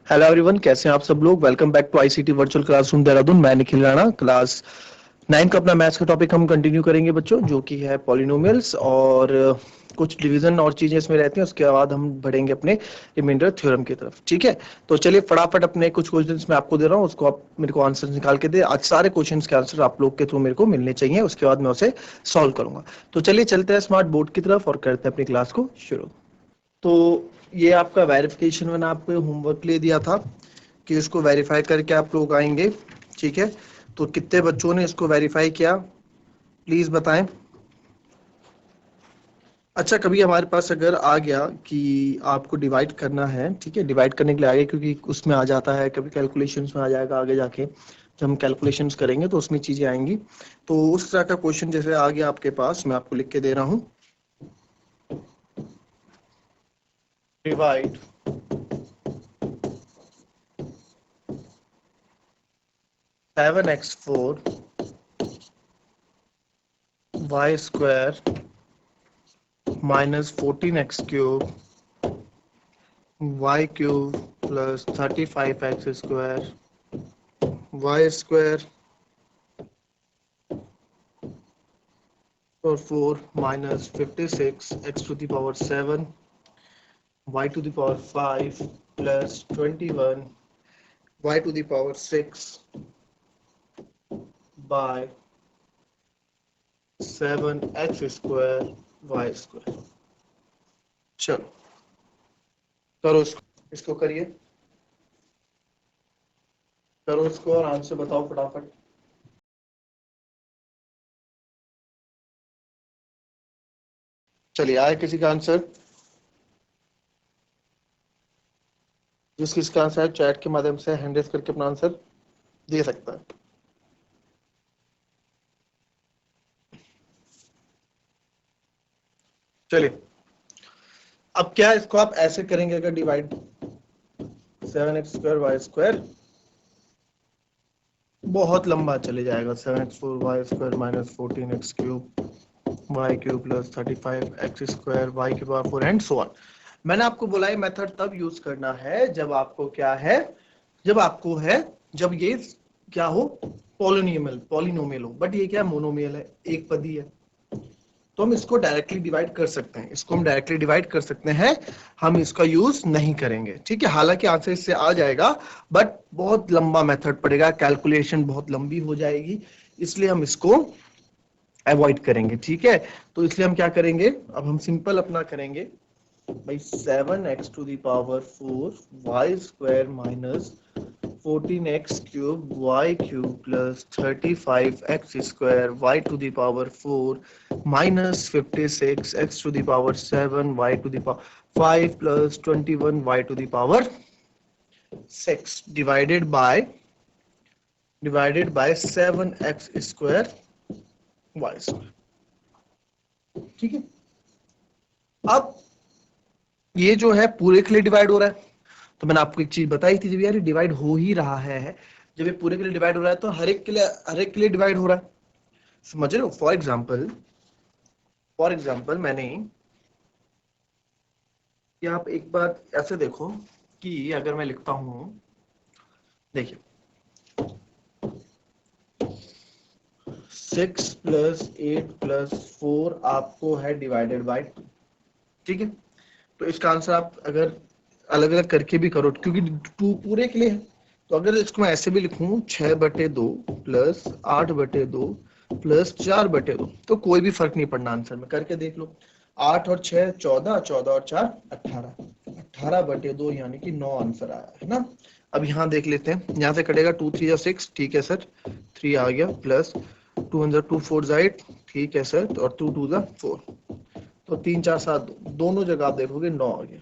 Hello everyone, कैसे हैं आप सब लोग। Welcome back to ICT virtual classroom Dehradun. मैं निखिल राणा। क्लास 9 का अपना मैथ्स का टॉपिक हम कंटिन्यू करेंगे बच्चों, जो कि है पॉलिनोमियल्स। और कुछ डिवीजन और चीजें इसमें रहती हैं। उसके बाद हम बढ़ेंगे अपने रिमाइंडर थ्योरम की तरफ। ठीक है, तो चलिए फटाफट अपने कुछ क्वेश्चंस मैं आपको दे रहा हूँ, उसको आप मेरे को आंसर निकाल के दे। आज सारे क्वेश्चंस के आंसर आप लोग के थ्रू मेरे को मिलने चाहिए, उसके बाद मैं उसे सॉल्व करूंगा। तो चलिए चलते हैं स्मार्ट बोर्ड की तरफ और करते हैं अपनी क्लास को शुरू। तो ये आपका वेरिफिकेशन मैंने आपको होमवर्क ले दिया था कि इसको वेरीफाई करके आप लोग आएंगे। ठीक है, तो कितने बच्चों ने इसको वेरीफाई किया, प्लीज बताएं। अच्छा, कभी हमारे पास अगर आ गया कि आपको डिवाइड करना है, ठीक है, डिवाइड करने के लिए आ गया, क्योंकि उसमें आ जाता है, कभी कैलकुलेशंस में आ जाएगा आगे जाके। जब हम कैलकुलेशंस करेंगे तो उसमें चीजें आएंगी। तो उस तरह का क्वेश्चन जैसे आ गया आपके पास, मैं आपको लिख के दे रहा हूँ। Divide 7x4 y square minus 14x cube y cube plus 35x square y square or 4 minus 56 x to the power 7 y to the power 5 plus 21 y to the power 6 by 7x square y square। चलो करो इसको करिए, करो इसको और answer बताओ फटाफट। चलिए, आया किसी का आंसर? जिस किसका आंसर है चैट के माध्यम से हैंड रेज करके अपना आंसर दे सकता है। चलिए, अब क्या इसको आप ऐसे करेंगे अगर divide 7x square Y square बहुत लंबा चले जाएगा। 7x4 Y square minus 14x cube Y cube plus 35x square Y के पावर 4 एंड सो ऑन। मैंने आपको बोला है मेथड तब यूज करना है जब आपको क्या है, जब आपको है, जब ये क्या हो, पॉलिनोमियल हो। बट ये क्या मोनोमियल है, एक पदी है, तो हम इसको डायरेक्टली डिवाइड कर सकते हैं, इसको हम डायरेक्टली डिवाइड कर सकते हैं। हम इसका यूज नहीं करेंगे, ठीक है। हालांकि आंसर इससे आ जाएगा, बट बहुत लंबा मेथड पड़ेगा, कैलकुलेशन बहुत लंबी हो जाएगी, इसलिए हम इसको अवॉइड करेंगे। ठीक है, तो इसलिए हम क्या करेंगे, अब हम सिंपल अपना करेंगे भाई 7x⁴ Y square minus 14x³ Y cube plus 35x² Y to the power 4 minus 56x⁴ Y to the power 5 plus 21 Y to the power 6 divided by 7x² Y square. ठीक है, अब ये जो है पूरे के लिए डिवाइड हो रहा है, तो मैंने आपको एक चीज बताई थी, जब यार डिवाइड हो ही रहा है, जब ये पूरे के लिए डिवाइड हो रहा है तो हर एक के लिए डिवाइड हो रहा है। समझ रहे हो? फॉर एग्जाम्पल मैंने, कि आप एक बार ऐसे देखो कि अगर मैं लिखता हूं, देखिए 6 + 8 + 4 आपको है डिवाइडेड बाय 2। ठीक है, तो इसका आंसर आप अगर अलग अलग करके भी करो, क्योंकि 2 पूरे के लिए है, तो अगर इसको मैं ऐसे भी लिखूं 6/2 प्लस 8/2 प्लस 4/2, तो कोई भी फर्क नहीं पड़ना आंसर में, करके देख लो। 8 और 6 14, 14 और 4 18, 18/2 यानी कि 9 आंसर आया है ना। अब यहाँ देख लेते हैं, यहाँ से कटेगा 2 3 या 6, ठीक है सर, 3 आ गया, प्लस 2 2 4 8, ठीक है सर, और 2 2 4, तो 3 4 7, दोनों जगह आप देखोगे 9 आ गया,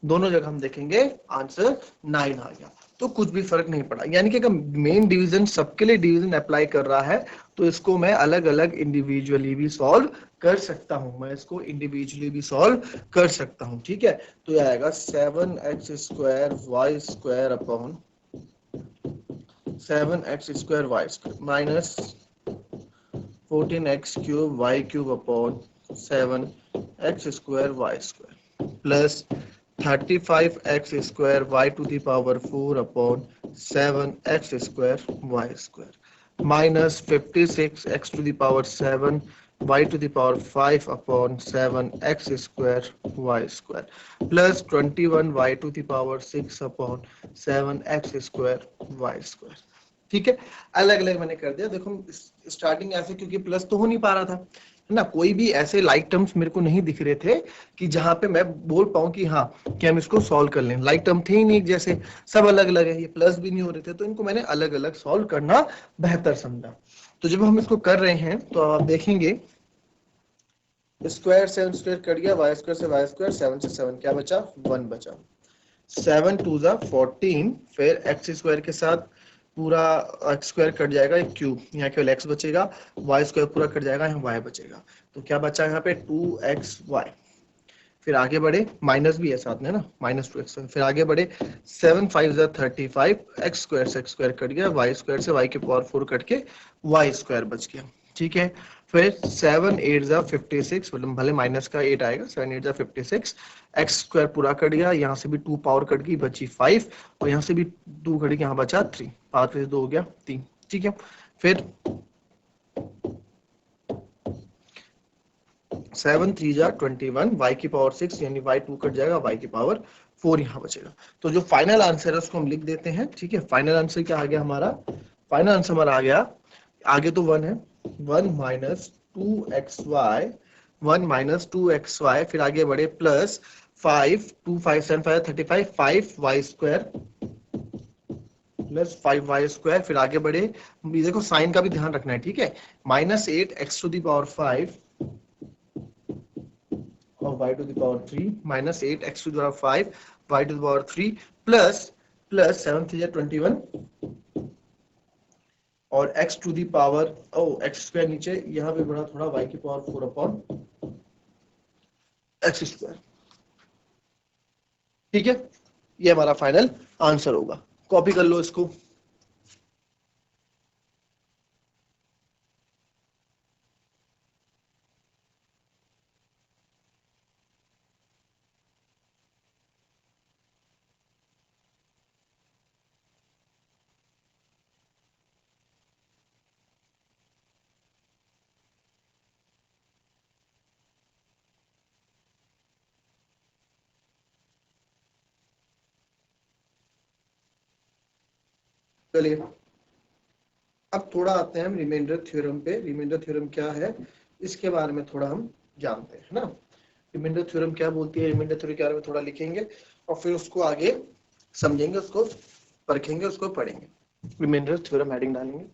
दोनों जगह हम देखेंगे आंसर 9 आ गया, तो कुछ भी फर्क नहीं पड़ा। यानी कि अगर मेन डिवीजन सबके लिए डिवीजन अप्लाई कर रहा है, तो इसको मैं अलग अलग इंडिविजुअली भी सॉल्व कर सकता हूं, मैं इसको इंडिविजुअली भी सॉल्व कर सकता हूं। ठीक है, तो यह आएगा 7x² y² upon 7x² minus 14x³ y³ upon 7x² y² plus 35x square y to the power 4 upon 7x square y square minus 56x to the power 7 y to the power 5 upon 7x square y square plus 21 y to the power 6 upon 7x square y square। ठीक है, अलग अलग मैंने कर दिया। देखो starting ऐसे क्योंकि प्लस तो हो नहीं पा रहा था, है ना, कोई भी ऐसे लाइक टर्म्स मेरे को नहीं दिख रहे थे कि जहां पे मैं बोल पाऊं कि हाँ कि हम इसको सॉल्व कर लें। लाइक टर्म थे ही नहीं, जैसे सब अलग अलग है, ये प्लस भी नहीं हो रहे थे, तो इनको मैंने अलग अलग सॉल्व करना बेहतर समझा। तो जब हम इसको कर रहे हैं तो आप देखेंगे स्क्वायर 7 स्क्वायर कट गया, वाई स्क्वायर से वाई स्क्वायर, 7 से 7 क्या बचा, 1 बचा। 7 2 जा 14, फिर एक्स स्क्वायर के साथ पूरा एक्स स्क्वायर कट जाएगा, एक क्यूब, यहाँ केवल एक्स बचेगा, वाई स्क्वायर पूरा कट जाएगा, यहाँ वाई बचेगा। तो क्या बचा यहाँ पे 2xy। फिर आगे बढ़े, माइनस भी है साथ में ना, -2x। फिर आगे बढ़े, 7 5 जा 35, एक्स स्क्वायर से एक्स स्क्वायर कट गया, वाई स्क्वायर से वाई के पावर 4 कट के वाई स्क्वायर बच गया। ठीक है, फिर 7 8 जा 56, मतलब भले माइनस का 8 आएगा, 7 8 जा 56, एक्स स्क्वायर पूरा कट गया, यहाँ से भी 2 पावर कट गई, बची 5, और यहाँ से भी 2 कट गया, यहाँ बचा 3, 5 में से 2 हो गया 3। ठीक है, फिर 7 3 जा 21, y की पावर 6 यानी y 2 कट जाएगा, y की पावर 4 यहाँ बचेगा। तो जो फाइनल आंसर है उसको हम लिख देते हैं। ठीक है, फाइनल आंसर क्या आ गया हमारा, फाइनल आंसर हमारा आ गया, आगे तो 1 है, 1 माइनस 2xy, 1 माइनस 2xy, फिर आगे बढ़े plus 5 2 5 7 5 35, 5y square plus 5y square, फिर आगे बढ़े, देखो साइन का भी ध्यान रखना है। ठीक है, -8 x टू द पावर 5 और y to the power 3 minus 8 x to the power 5 y to the power 3 plus 7 3 21 और x to the power x square नीचे, यहाँ पे बढ़ा थोड़ा, y की पावर 4 अपॉन x स्क्वायर। ठीक है, ये हमारा फाइनल आंसर होगा। कॉपी कर लो इसको। चलिए अब थोड़ा आते हैं हम रिमाइंडर थ्योरम पे। रिमाइंडर थ्योरम क्या है इसके बारे में थोड़ा हम जानते हैं, है ना। रिमाइंडर थ्योरम क्या बोलती है, रिमाइंडर थ्योरम के बारे में थोड़ा लिखेंगे और फिर उसको आगे समझेंगे, उसको परखेंगे, उसको पढ़ेंगे। रिमाइंडर थ्योरम हेडिंग डालेंगे।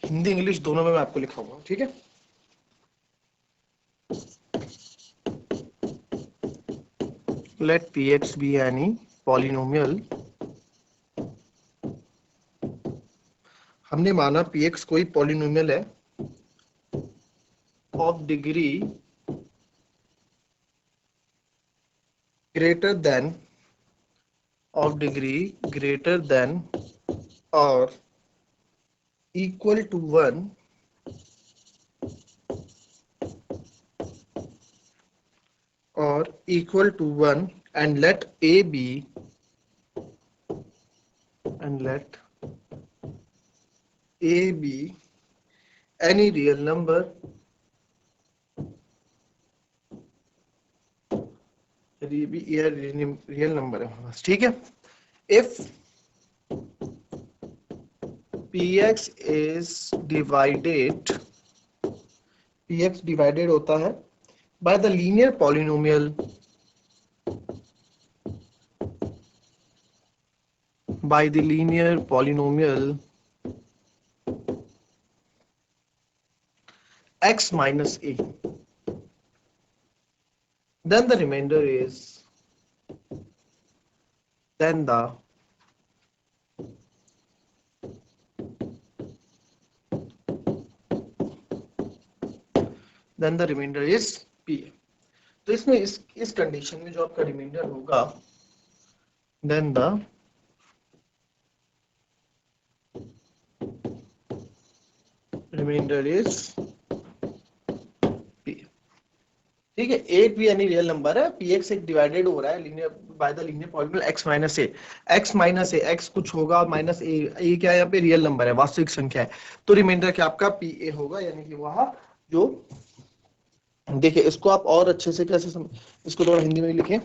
हिंदी इंग्लिश दोनों में मैं आपको लिखाऊंगा। ठीक है, let px be any polynomial, हमने माना px कोई पॉलिनोमियल है of degree greater than, of degree greater than और equal to 1 or equal to 1 and let a be any real number real number है बस। ठीक है, if px is divided, px divided होता है by the linear polynomial x minus a, then the remainder is then the remainder is p। तो इसमें इस condition में जो आपका रिमाइंडर होगा then the remainder is p। ठीक है, एक भी यानी रियल नंबर है, पी एक्स एक डिवाइडेड हो रहा है linear by the linear polynomial x minus A. X कुछ होगा माइनस ए क्या है यहाँ पे रियल नंबर है, वास्तविक संख्या है, तो रिमाइंडर क्या आपका पी ए होगा, यानी कि वह जो, देखिए इसको आप और अच्छे से कैसे इसको थोड़ा हिंदी में लिखें।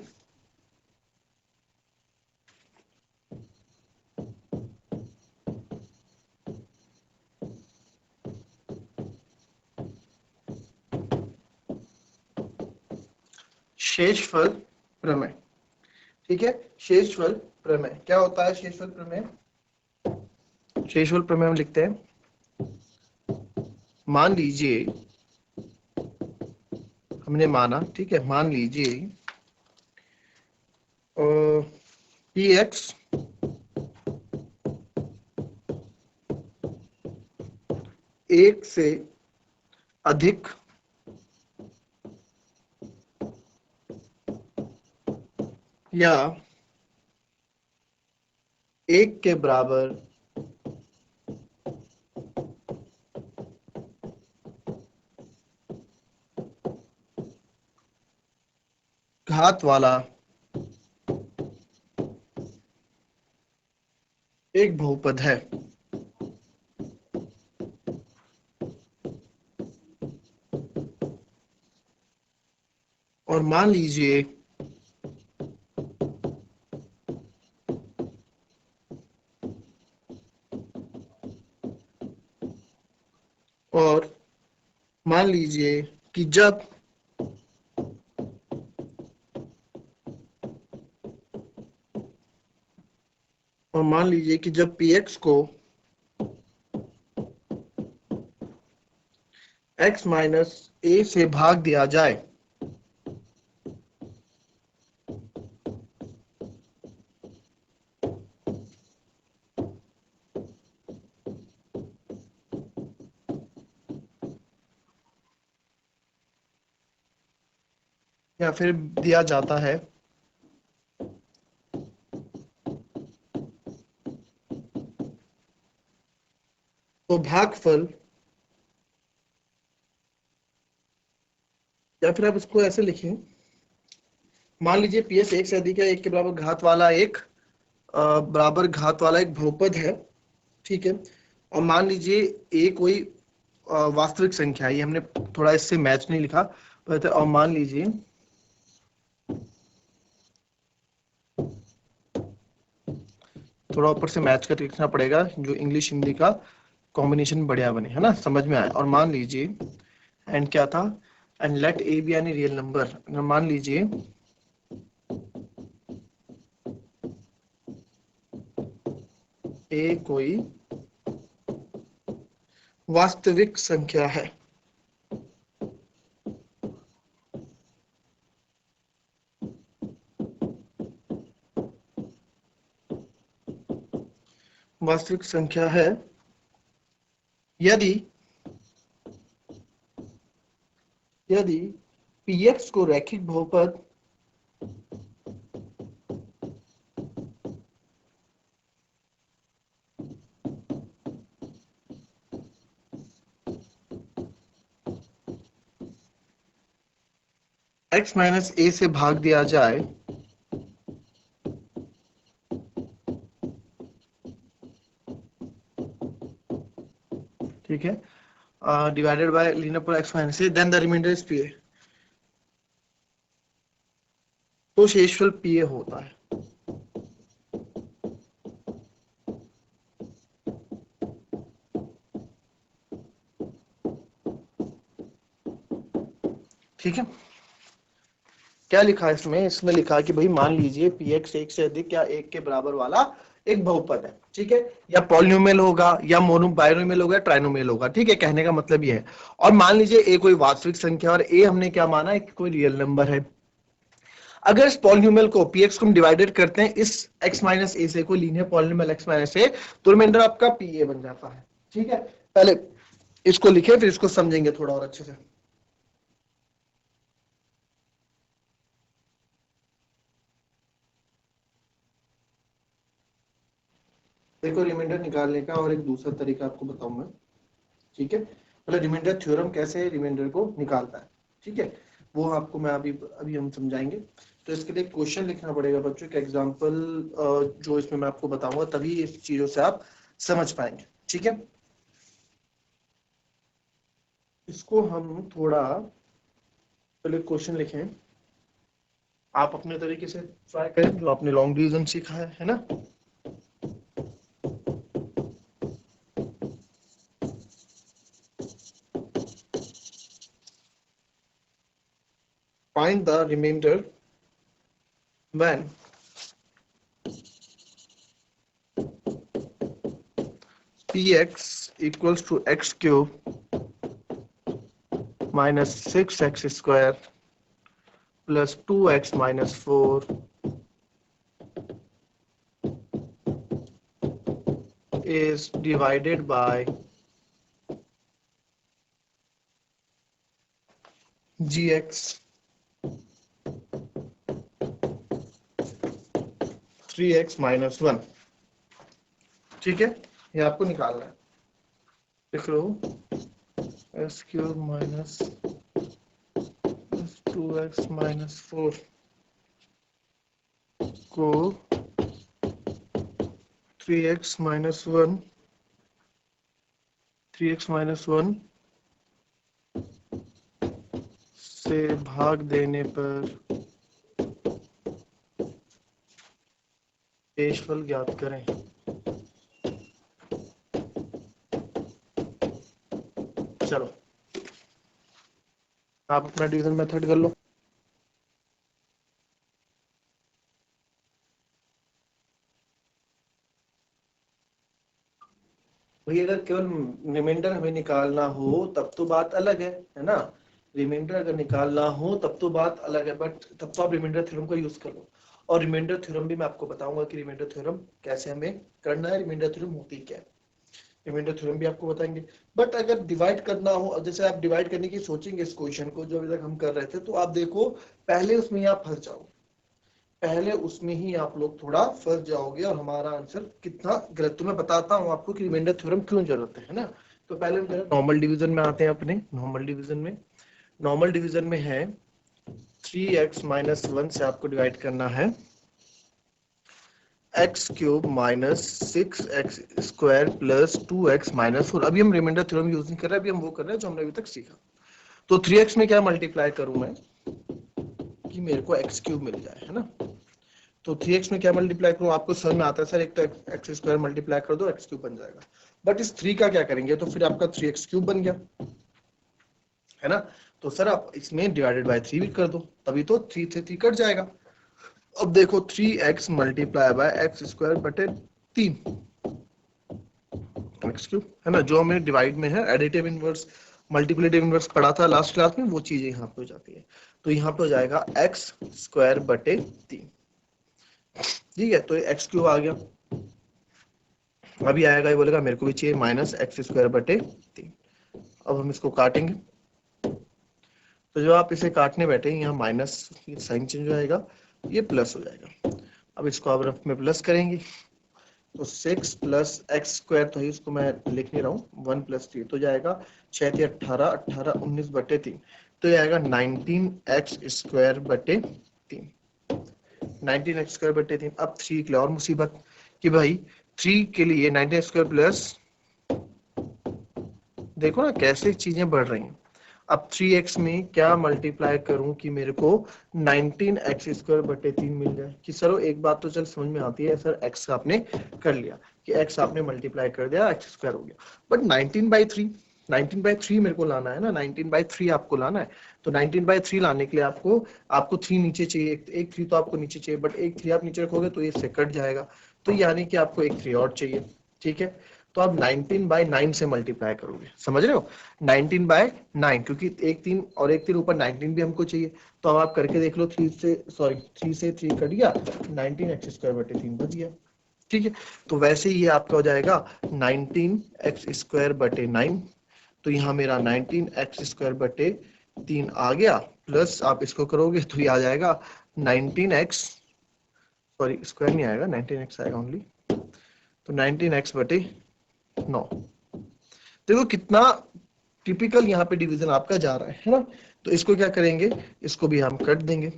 शेषफल प्रमेय। ठीक है, शेषफल प्रमेय क्या होता है? शेषफल प्रमेय, शेषफल प्रमेय में लिखते हैं, मान लीजिए, हमने माना, ठीक है, मान लीजिए पी एक्स एक से अधिक या एक के बराबर घात वाला एक बहुपद है। और मान लीजिए और मान लीजिए कि जब और मान लीजिए कि जब पी एक्स को x माइनस ए से भाग दिया जाए या फिर दिया जाता है तो भागफल, या फिर आप इसको ऐसे लिखें, मान लीजिए पी एस एक से अधिक है, एक के बराबर घात वाला एक बराबर घात वाला एक बहुपद है। ठीक है, और मान लीजिए ए कोई वास्तविक संख्या है, ये हमने थोड़ा इससे मैच नहीं लिखा, और मान लीजिए थोड़ा ऊपर से मैच करके लिखना पड़ेगा, जो इंग्लिश हिंदी का कॉम्बिनेशन बढ़िया बने, है ना, समझ में आए। और मान लीजिए एंड क्या था, एंड लेट ए बी यानी रियल नंबर, मान लीजिए ए कोई वास्तविक संख्या है, वास्तविक संख्या है यदि यदि पी एक्स को रैखिक बहुपद x माइनस ए से भाग दिया जाए ठीक है, डिवाइडेड बाय लीनियर पर x minus A, then the remainder is P A, तो शेषफल पी ए होता है। ठीक है, क्या लिखा है इसमें? इसमें लिखा है कि भाई मान लीजिए पी एक्स एक से अधिक या एक के बराबर वाला एक बहुपद है, ठीक है, या पॉलिनोमियल होगा या मोनो बाइनोमियल होगा, ट्राइनोमियल होगा, ठीक है, कहने का मतलब ये है। और मान लीजिए ए कोई वास्तविक संख्या और ए हमने क्या माना है कि कोई रियल नंबर है। अगर इस पॉलिनोमियल को पी एक्स को हम डिवाइडेड करते हैं इस x माइनस ए से, कोई लीनियर पॉलिनोमियल x माइनस ए, तो रिमाइंडर आपका पी ए बन जाता है। ठीक है, पहले इसको लिखे फिर इसको समझेंगे थोड़ा और अच्छे से। देखो रिमाइंडर निकालने का और एक दूसरा तरीका आपको बताऊंगा, ठीक है। मतलब रिमाइंडर थ्योरम कैसे रिमाइंडर को निकालता है, ठीक है, वो आपको मैं अभी अभी हम समझाएंगे। तो इसके लिए क्वेश्चन लिखना पड़ेगा बच्चों के एग्जाम्पल, जो इसमें मैं आपको बताऊंगा, तभी इस चीजों से आप समझ पाएंगे, ठीक है। इसको हम थोड़ा पहले क्वेश्चन लिखें, आप अपने तरीके से ट्राई करें जो आपने लॉन्ग डिवीजन सीखा है ना। Find the remainder when px equals to x cube minus 6x square plus 2x minus 4 is divided by gx 3x minus 1, ठीक है। ये आपको निकालना है, लिख लो x cube minus 2x minus 4 को 3x minus 1 से भाग देने पर शेषफल ज्ञात करें। चलो आप अपना डिवीजन मेथड कर लो। भाई अगर केवल रिमाइंडर हमें निकालना हो तब तो बात अलग है ना। रिमाइंडर अगर निकालना हो तब तो बात अलग है, बट तब तो आप रिमाइंडर थ्योरम का यूज कर लो। और रिमाइंडर थ्योरम भी मैं आपको बताऊंगा कि रिमाइंडर थ्योरम कैसे हमें करना है, रिमाइंडर थ्योरम होती क्या है, रिमाइंडर थ्योरम भी आपको बताएंगे। बट अगर डिवाइड करना हो, जैसे आप डिवाइड करने की सोचेंगे इस क्वेश्चन को जो अभी तक हम कर रहे थे, तो आप देखो पहले उसमें ही आप फंस जाओगे, पहले उसमें ही आप लोग थोड़ा फंस जाओगे और हमारा आंसर कितना गलत। तो मैं बताता हूँ आपको कि रिमाइंडर थ्योरम क्यों जरूरत है ना। तो पहले हम नॉर्मल डिवीजन में आते हैं, अपने नॉर्मल डिवीजन में है 3x माइनस 1 से आपको डिवाइड करना है x cube minus 6x square plus 2x minus 4। अभी हम रिमाइंडर थ्योरम यूज नहीं कर रहे, अभी हम वो कर रहे हैं जो हमने अभी तक सीखा। तो 3x में क्या मल्टीप्लाई करूं मैं कि मेरे को x क्यूब मिल जाए, है ना। तो 3x में क्या मल्टीप्लाई करूं, आपको समझ में आता है सर, एक तो एक्स स्क्वायर मल्टीप्लाई कर दो एक्स क्यूब बन जाएगा। बट इस 3 का क्या करेंगे, तो फिर आपका 3x क्यूब बन गया, है ना। तो सर आप इसमें डिवाइडेड बाय 3 भी कर दो, तभी तो 3 से 3 कट जाएगा। अब देखो 3x multiply by x square बटे 3 एक्स क्यूब, है ना। जो हमें डिवाइड में है एडिटिव इनवर्स मल्टीप्लिकेटिव इनवर्स पढ़ा था लास्ट क्लास में, वो चीज यहाँ पे हो जाती है। तो यहाँ पे हो जाएगा एक्स स्क्वायर बटे 3, ठीक है। तो एक्स क्यूब आ गया, अभी आएगा, ये बोलेगा मेरे को भी चाहिए माइनस एक्स स्क्वायर बटे 3। अब हम इसको काटेंगे, तो जब आप इसे काटने बैठे यहाँ माइनस साइन चेंज हो जाएगा, ये प्लस हो जाएगा। अब इसको आप रफ में प्लस करेंगे, तो 6 प्लस एक्स स्क्वायर, तो इसको मैं लिख नहीं रहा हूँ, 1 प्लस 3 तो जाएगा 6 × 18 18 19 बटे 3, तो ये आएगा 19x स्क्वायर बटे 3, 19x स्क्वायर बटे 3। अब 3 के लिए और मुसीबत कि भाई 3 के लिए 19x स्क्वायर प्लस, देखो ना कैसे चीजें बढ़ रही हैं। अब 3x में क्या मल्टीप्लाई करूं कि मेरे को 19x स्क्वायर बटे 3 मिल जाए। कि सर एक बात तो चल समझ में आती है, सर x आपने कर लिया कि x आपने मल्टीप्लाई कर दिया, x स्क्वायर हो गया, बट 19/3 मेरे को लाना है ना, 19/3 आपको लाना है। तो 19/3 लाने के लिए आपको 3 नीचे चाहिए, एक 3 तो आपको नीचे चाहिए, बट एक 3 आप नीचे रखोगे तो ये से कट जाएगा, तो यानी कि आपको एक 3 और चाहिए, ठीक है। तो आप 19/9 से मल्टीप्लाई करोगे, समझ रहे हो, 19/9, क्योंकि एक 3 और एक 3 ऊपर 19 भी हमको चाहिए। तो अब आप करके देख लो, 3 से 3 कट गया, 19x स्क्वायर बटे 3 बच गया, ठीक है। तो वैसे ही ये आपका हो जाएगा 19x स्क्वायर बटे 9, तो यहाँ मेरा 19x स्क्वायर बटे 3 आ गया, प्लस आप इसको करोगे तो ये आ जाएगा 19x, सॉरी स्क्वायर नहीं आएगा, 19x आएगा ओनली, तो 19x/9। देखो कितना टिपिकल यहाँ पे डिवीजन आपका जा रहा है ना। तो इसको क्या करेंगे, इसको भी हम कट देंगे,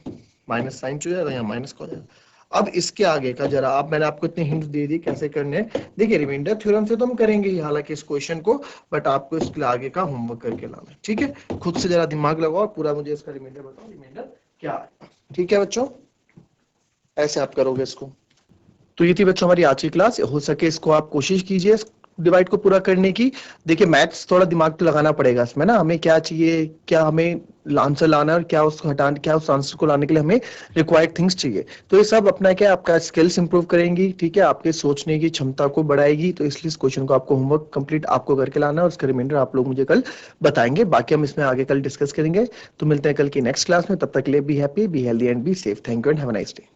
माइनस साइन हो जाएगा, यहाँ माइनस का हो जाएगा। अब इसके आगे का जरा, आप मैंने आपको इतने हिंट दे दी कैसे करने हैं। देखिए रिमाइंडर थ्योरम से तो हम करेंगे ही हालांकि इस क्वेश्चन को, बट आपको इसके आगे का होमवर्क करके लाना है, ठीक है। खुद से जरा दिमाग लगाओ, पूरा मुझे इसका रिमाइंडर बताओ, रिमाइंडर क्या है, ठीक है बच्चों, ऐसे आप करोगे इसको। तो ये थी बच्चों हमारी आज की क्लास। हो सके इसको आप कोशिश कीजिए डिवाइड को पूरा करने की। देखिए मैथ्स थोड़ा दिमाग तो लगाना पड़ेगा इसमें ना, हमें क्या चाहिए, क्या हमें आंसर लाना है और क्या उसको हटाना, क्या उस आंसर को लाने के लिए हमें रिक्वायर्ड थिंग्स चाहिए। तो ये सब अपना क्या आपका स्किल्स इंप्रूव करेंगी, ठीक है, आपके सोचने की क्षमता को बढ़ाएगी। तो इसलिए इस क्वेश्चन को आपको होमवर्क कंप्लीट आपको करके लाना है और उसका रिमाइंडर आप लोग मुझे कल बताएंगे। बाकी हम इसमें आगे कल डिस्कस करेंगे। तो मिलते हैं कल की नेक्स्ट क्लास में, तब तक के लिए be happy, be healthy and be safe. Thank you and have a nice day.